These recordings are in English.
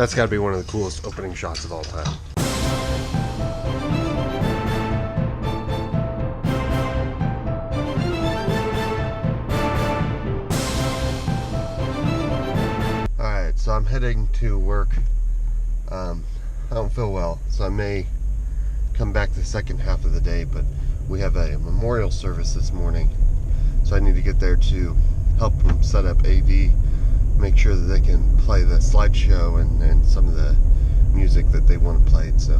That's got to be one of the coolest opening shots of all time. Alright, so I'm heading to work. I don't feel well, so I may come back the second half of the day, but we have a memorial service this morning, so I need to get there to help them set up AV, make sure that they can play the slideshow and some of the music that they want played. So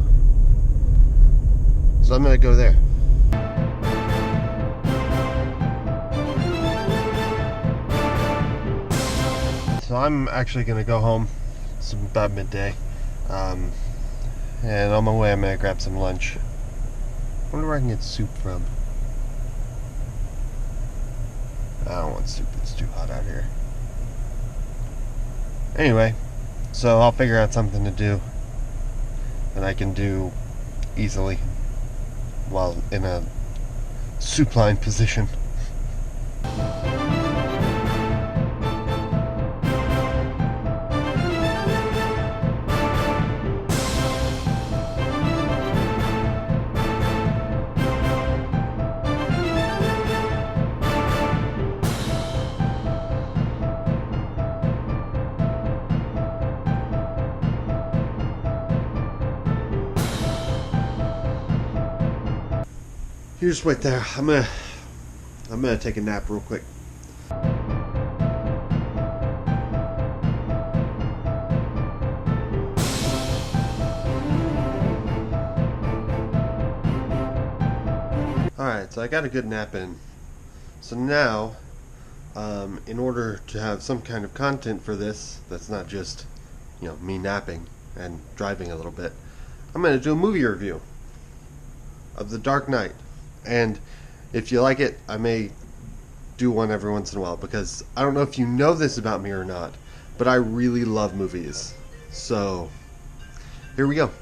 I'm gonna go there. So I'm actually gonna go home. It's about midday, and on my way I'm gonna grab some lunch. I wonder where I can get soup from. I don't want soup, it's too hot out here. Anyway, so I'll figure out something to do that I can do easily while in a supine position. You just wait there. I'm gonna take a nap real quick. Alright, so I got a good nap in. So now, in order to have some kind of content for this, that's not just, me napping and driving a little bit, I'm gonna do a movie review of The Dark Knight. And if you like it, I may do one every once in a while, because I don't know if you know this about me or not, but I really love movies. So, here we go.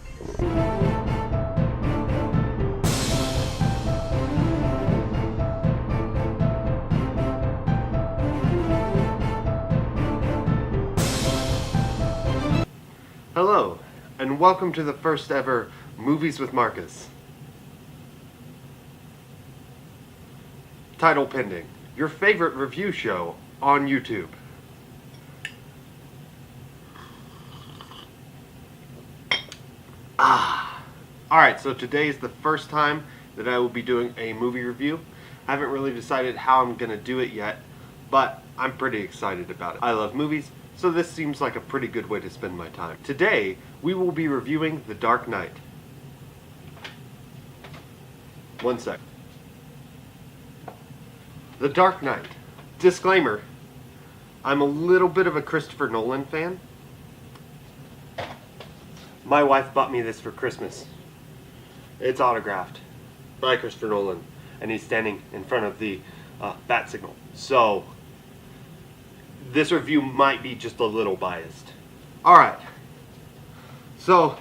Hello, and welcome to the first ever Movies with Marcus. Title pending. Your favorite review show on YouTube. Alright, so today is the first time that I will be doing a movie review. I haven't really decided how I'm going to do it yet, but I'm pretty excited about it. I love movies, so this seems like a pretty good way to spend my time. Today, we will be reviewing The Dark Knight. One sec. The Dark Knight. Disclaimer, I'm a little bit of a Christopher Nolan fan. My wife bought me this for Christmas. It's autographed by Christopher Nolan, and he's standing in front of the bat signal. So, this review might be just a little biased. Alright, so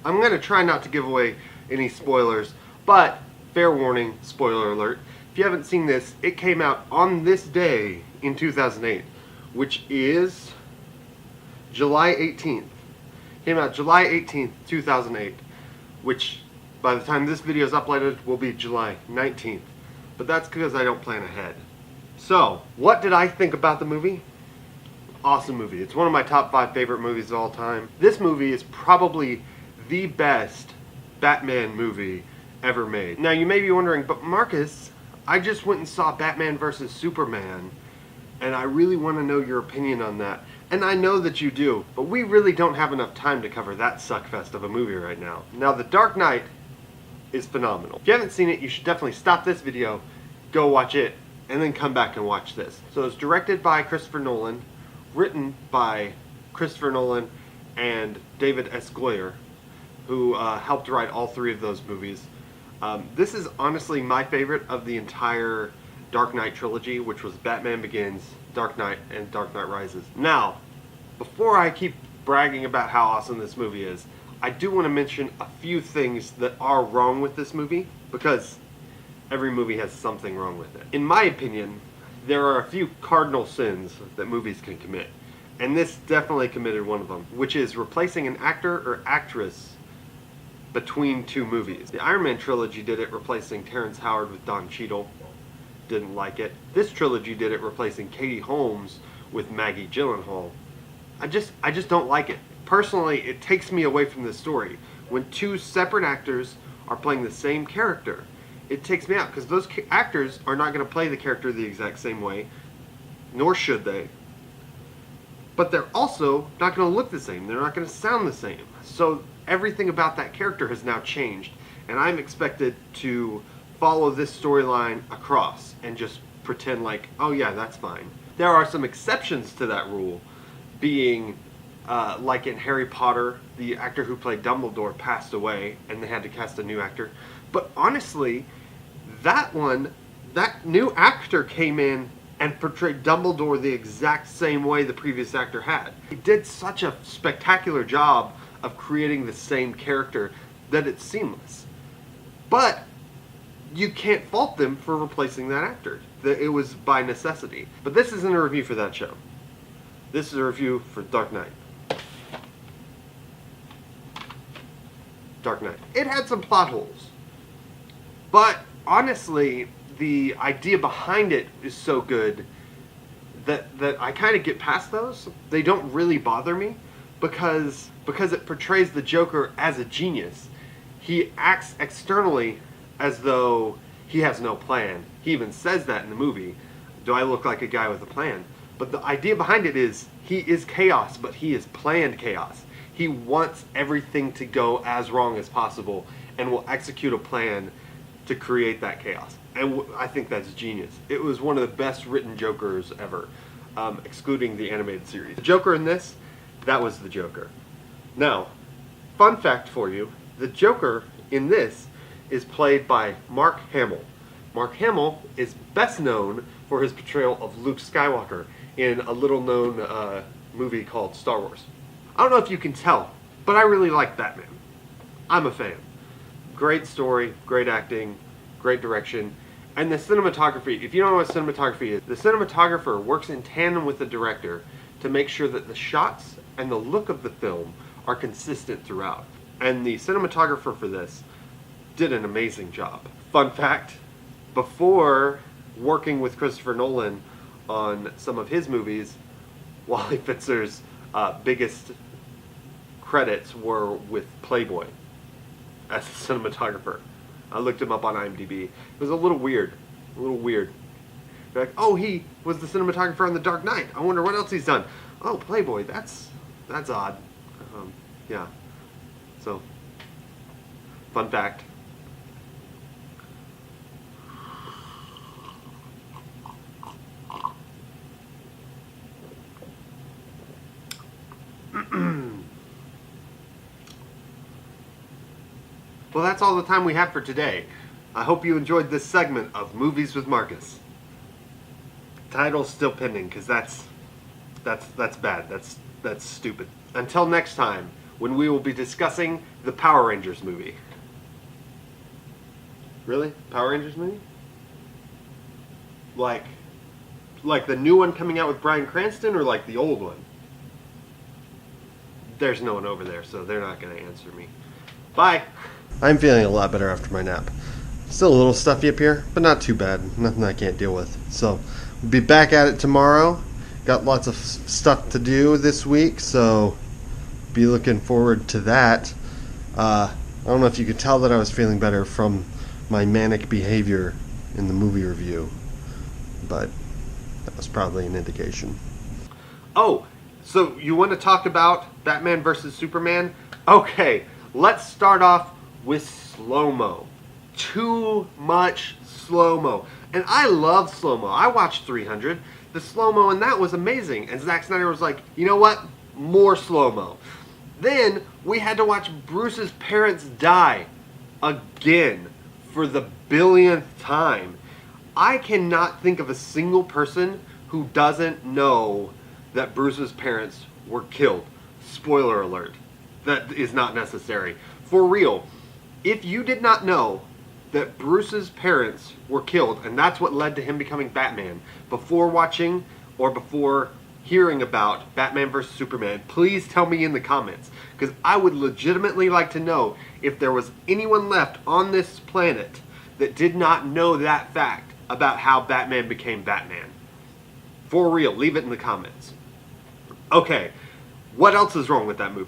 I'm going to try not to give away any spoilers, but fair warning, spoiler alert. If you haven't seen this, it came out on this day in 2008, which is July 18th. Came out July 18th, 2008, which by the time this video is uploaded will be July 19th. But that's because I don't plan ahead. So, what did I think about the movie? Awesome movie. It's one of my top 5 favorite movies of all time. This movie is probably the best Batman movie ever made. Now you may be wondering, but Marcus, I just went and saw Batman vs. Superman, and I really want to know your opinion on that. And I know that you do, but we really don't have enough time to cover that suckfest of a movie right now. Now, The Dark Knight is phenomenal. If you haven't seen it, you should definitely stop this video, go watch it, and then come back and watch this. So it's directed by Christopher Nolan, written by Christopher Nolan and David S. Goyer, who helped write all 3 of those movies. This is honestly my favorite of the entire Dark Knight trilogy, which was Batman Begins, Dark Knight, and Dark Knight Rises. Now, before I keep bragging about how awesome this movie is, I do want to mention a few things that are wrong with this movie, because every movie has something wrong with it. In my opinion, there are a few cardinal sins that movies can commit. And this definitely committed one of them, which is replacing an actor or actress between two movies. The Iron Man trilogy did it, replacing Terrence Howard with Don Cheadle. Didn't like it. This trilogy did it, replacing Katie Holmes with Maggie Gyllenhaal. I just don't like it. Personally, it takes me away from the story. When two separate actors are playing the same character, it takes me out, because those actors are not going to play the character the exact same way, nor should they. But they're also not going to look the same. They're not going to sound the same. So everything about that character has now changed, and I'm expected to follow this storyline across and just pretend like, oh yeah, that's fine. There are some exceptions to that rule, being like in Harry Potter, the actor who played Dumbledore passed away and they had to cast a new actor. But honestly, that new actor came in and portrayed Dumbledore the exact same way the previous actor had. He did such a spectacular job of creating the same character that it's seamless. But you can't fault them for replacing that actor. It was by necessity. But this isn't a review for that show. This is a review for Dark Knight. Dark Knight. It had some plot holes. But honestly, the idea behind it is so good that I kind of get past those. They don't really bother me because it portrays the Joker as a genius. He acts externally as though he has no plan. He even says that in the movie. Do I look like a guy with a plan? But the idea behind it is he is chaos, but he is planned chaos. He wants everything to go as wrong as possible and will execute a plan to create that chaos. And I think that's genius. It was one of the best written Jokers ever, excluding the animated series. The Joker in this, that was the Joker. Now, fun fact for you, the Joker in this is played by Mark Hamill. Mark Hamill is best known for his portrayal of Luke Skywalker in a little-known movie called Star Wars. I don't know if you can tell, but I really like Batman. I'm a fan. Great story, great acting, great direction, and the cinematography. If you don't know what cinematography is, the cinematographer works in tandem with the director to make sure that the shots and the look of the film are consistent throughout. And the cinematographer for this did an amazing job. Fun fact, before working with Christopher Nolan on some of his movies, Wally Fitzer's biggest credits were with Playboy as a cinematographer. I looked him up on IMDb. It was a little weird. They're like, oh, he was the cinematographer on The Dark Knight. I wonder what else he's done. Oh, Playboy, that's odd. Yeah. So, fun fact. Well, that's all the time we have for today. I hope you enjoyed this segment of Movies with Marcus. Title's still pending, because that's bad. That's stupid. Until next time, when we will be discussing the Power Rangers movie. Really? Power Rangers movie? Like the new one coming out with Bryan Cranston, or like the old one? There's no one over there, so they're not going to answer me. Bye! I'm feeling a lot better after my nap. Still a little stuffy up here, but not too bad. Nothing I can't deal with. So, we'll be back at it tomorrow. Got lots of stuff to do this week, so be looking forward to that. I don't know if you could tell that I was feeling better from my manic behavior in the movie review, but that was probably an indication. Oh, so you want to talk about Batman vs. Superman? Okay, let's start off with slow-mo. Too much slow-mo. And I love slow-mo. I watched 300. The slow-mo in that was amazing. And Zack Snyder was like, you know what? More slow-mo. Then we had to watch Bruce's parents die again for the billionth time. I cannot think of a single person who doesn't know that Bruce's parents were killed. Spoiler alert. That is not necessary. For real. If you did not know that Bruce's parents were killed, and that's what led to him becoming Batman, before watching or before hearing about Batman vs. Superman, please tell me in the comments. Because I would legitimately like to know if there was anyone left on this planet that did not know that fact about how Batman became Batman. For real, leave it in the comments. Okay, what else is wrong with that movie?